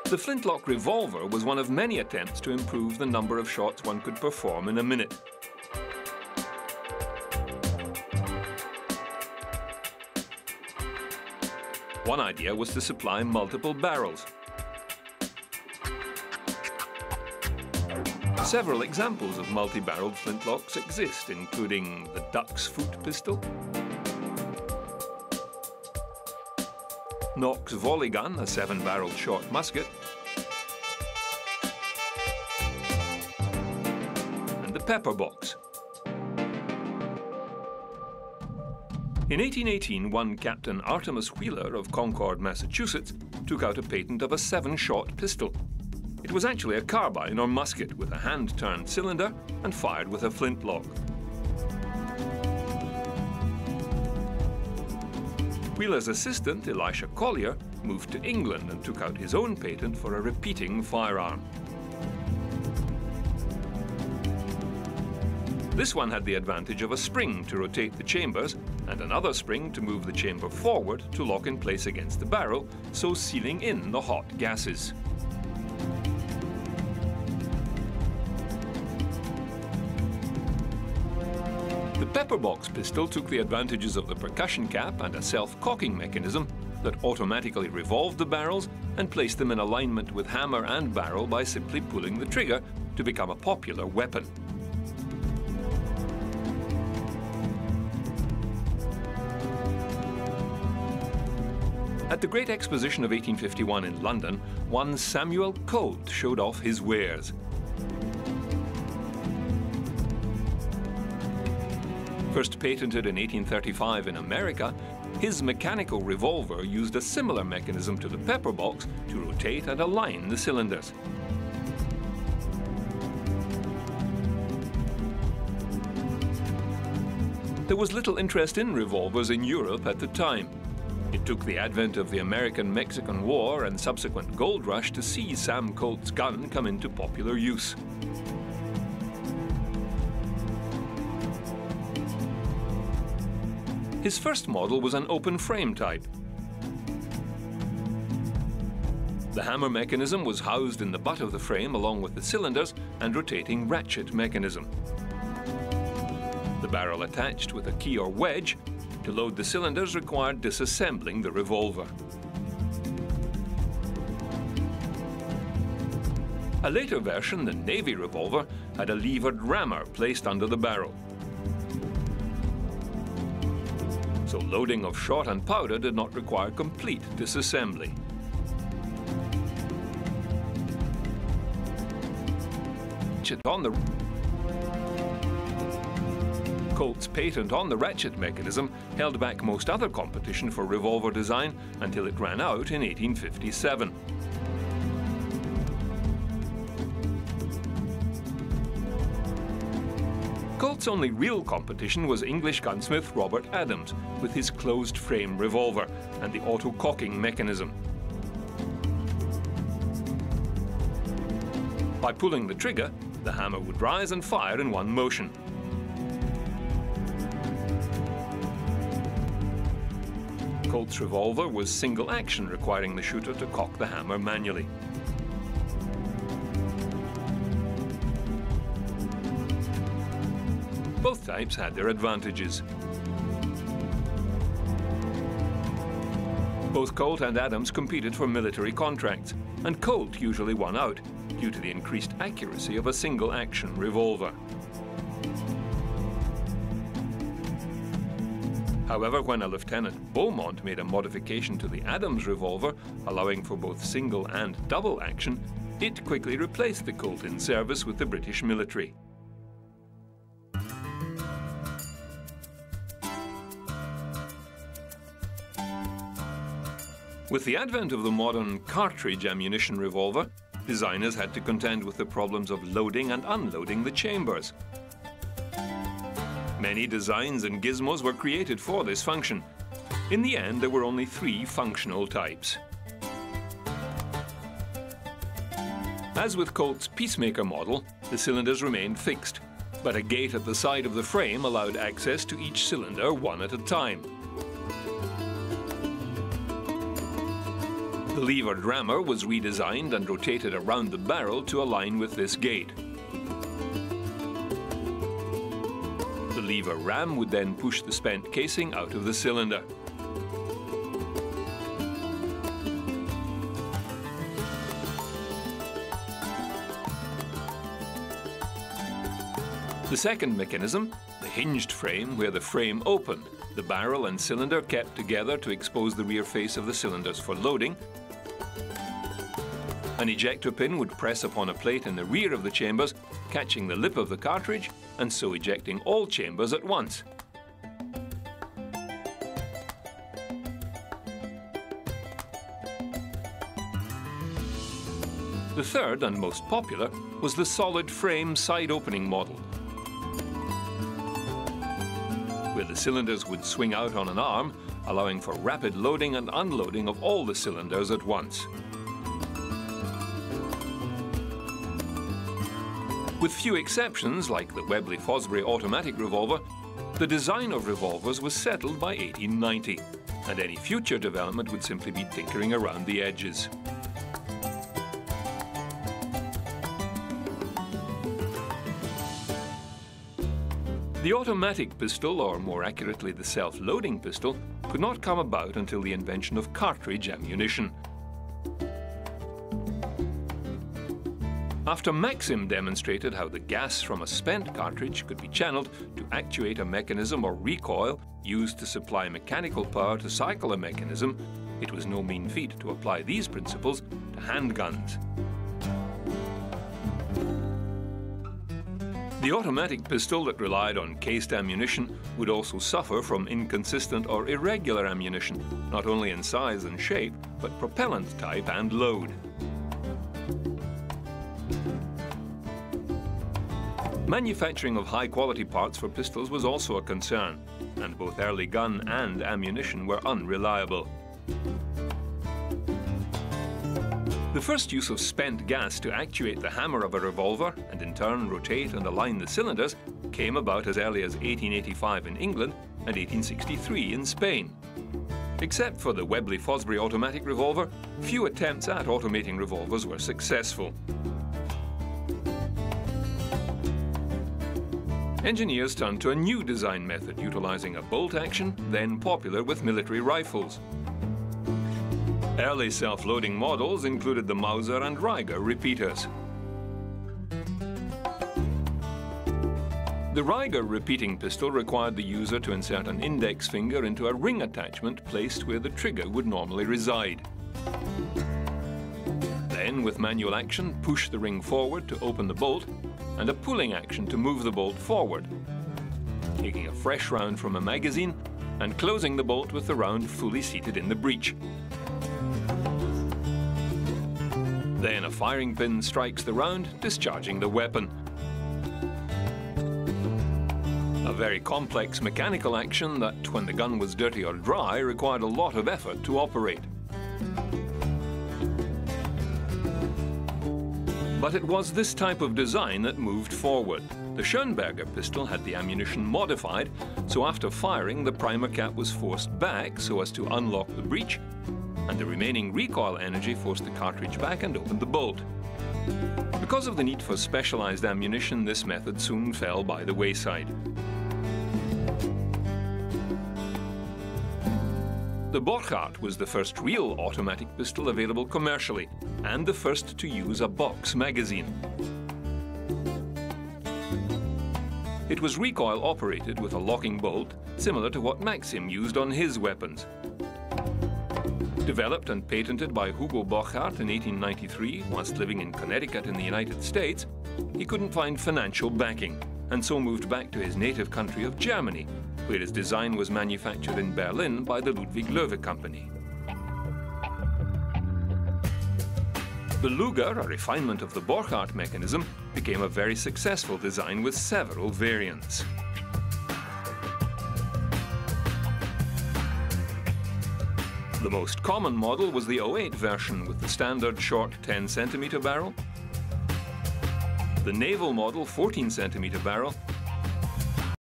The flintlock revolver was one of many attempts to improve the number of shots one could perform in a minute. One idea was to supply multiple barrels. Several examples of multi-barreled flintlocks exist, including the duck's foot pistol, Knox volley gun, a 7-barreled short musket, and the pepper box. In 1818, one Captain Artemus Wheeler of Concord, Massachusetts, took out a patent of a 7-shot pistol. It was actually a carbine or musket with a hand-turned cylinder and fired with a flintlock. Wheeler's assistant, Elisha Collier, moved to England and took out his own patent for a repeating firearm. This one had the advantage of a spring to rotate the chambers and another spring to move the chamber forward to lock in place against the barrel, so sealing in the hot gases. The pepperbox pistol took the advantages of the percussion cap and a self-cocking mechanism that automatically revolved the barrels and placed them in alignment with hammer and barrel by simply pulling the trigger to become a popular weapon. At the Great Exposition of 1851 in London, one Samuel Colt showed off his wares. First patented in 1835 in America, his mechanical revolver used a similar mechanism to the pepper box to rotate and align the cylinders. There was little interest in revolvers in Europe at the time. It took the advent of the American-Mexican War and subsequent gold rush to see Sam Colt's gun come into popular use. His first model was an open frame type. The hammer mechanism was housed in the butt of the frame along with the cylinders and rotating ratchet mechanism. The barrel attached with a key or wedge. To load the cylinders required disassembling the revolver. A later version, the Navy revolver, had a levered rammer placed under the barrel. So loading of shot and powder did not require complete disassembly. Colt's patent on the ratchet mechanism held back most other competition for revolver design until it ran out in 1857. Colt's only real competition was English gunsmith Robert Adams with his closed frame revolver and the auto-cocking mechanism. By pulling the trigger, the hammer would rise and fire in one motion. Colt's revolver was single action, requiring the shooter to cock the hammer manually. Both types had their advantages. Both Colt and Adams competed for military contracts, and Colt usually won out due to the increased accuracy of a single action revolver. However, when a Lieutenant Beaumont made a modification to the Adams revolver, allowing for both single and double action, it quickly replaced the Colt in service with the British military. With the advent of the modern cartridge ammunition revolver, designers had to contend with the problems of loading and unloading the chambers. Many designs and gizmos were created for this function. In the end, there were only 3 functional types. As with Colt's Peacemaker model, the cylinders remained fixed, but a gate at the side of the frame allowed access to each cylinder one at a time. The levered rammer was redesigned and rotated around the barrel to align with this gate. The lever ram would then push the spent casing out of the cylinder. The second mechanism, the hinged frame, where the frame opened, the barrel and cylinder kept together to expose the rear face of the cylinders for loading. An ejector pin would press upon a plate in the rear of the chambers, catching the lip of the cartridge and so ejecting all chambers at once. The third and most popular was the solid frame side opening model, where the cylinders would swing out on an arm, allowing for rapid loading and unloading of all the cylinders at once. With few exceptions, like the Webley-Fosbury automatic revolver, the design of revolvers was settled by 1890, and any future development would simply be tinkering around the edges. The automatic pistol, or more accurately the self-loading pistol, could not come about until the invention of cartridge ammunition. After Maxim demonstrated how the gas from a spent cartridge could be channeled to actuate a mechanism or recoil used to supply mechanical power to cycle a mechanism, it was no mean feat to apply these principles to handguns. The automatic pistol that relied on cased ammunition would also suffer from inconsistent or irregular ammunition, not only in size and shape, but propellant type and load. Manufacturing of high-quality parts for pistols was also a concern, and both early gun and ammunition were unreliable. The first use of spent gas to actuate the hammer of a revolver and in turn rotate and align the cylinders came about as early as 1885 in England and 1863 in Spain. Except for the Webley-Fosbury automatic revolver, few attempts at automating revolvers were successful. Engineers turned to a new design method utilizing a bolt action, then popular with military rifles. Early self-loading models included the Mauser and Rieger repeaters. The Rieger repeating pistol required the user to insert an index finger into a ring attachment placed where the trigger would normally reside. Then, with manual action, push the ring forward to open the bolt, and a pulling action to move the bolt forward, taking a fresh round from a magazine and closing the bolt with the round fully seated in the breech. Then a firing pin strikes the round, discharging the weapon. A very complex mechanical action that, when the gun was dirty or dry, required a lot of effort to operate. But it was this type of design that moved forward. The Schönberger pistol had the ammunition modified, so after firing, the primer cap was forced back so as to unlock the breech, and the remaining recoil energy forced the cartridge back and opened the bolt. Because of the need for specialized ammunition, this method soon fell by the wayside. The Borchardt was the first real automatic pistol available commercially, and the first to use a box magazine. It was recoil operated with a locking bolt, similar to what Maxim used on his weapons. Developed and patented by Hugo Borchardt in 1893, whilst living in Connecticut in the United States, he couldn't find financial backing, and so moved back to his native country of Germany, where his design was manufactured in Berlin by the Ludwig Loewe Company. The Luger, a refinement of the Borchardt mechanism, became a very successful design with several variants. The most common model was the 08 version with the standard short 10 cm barrel, the naval model 14 cm barrel,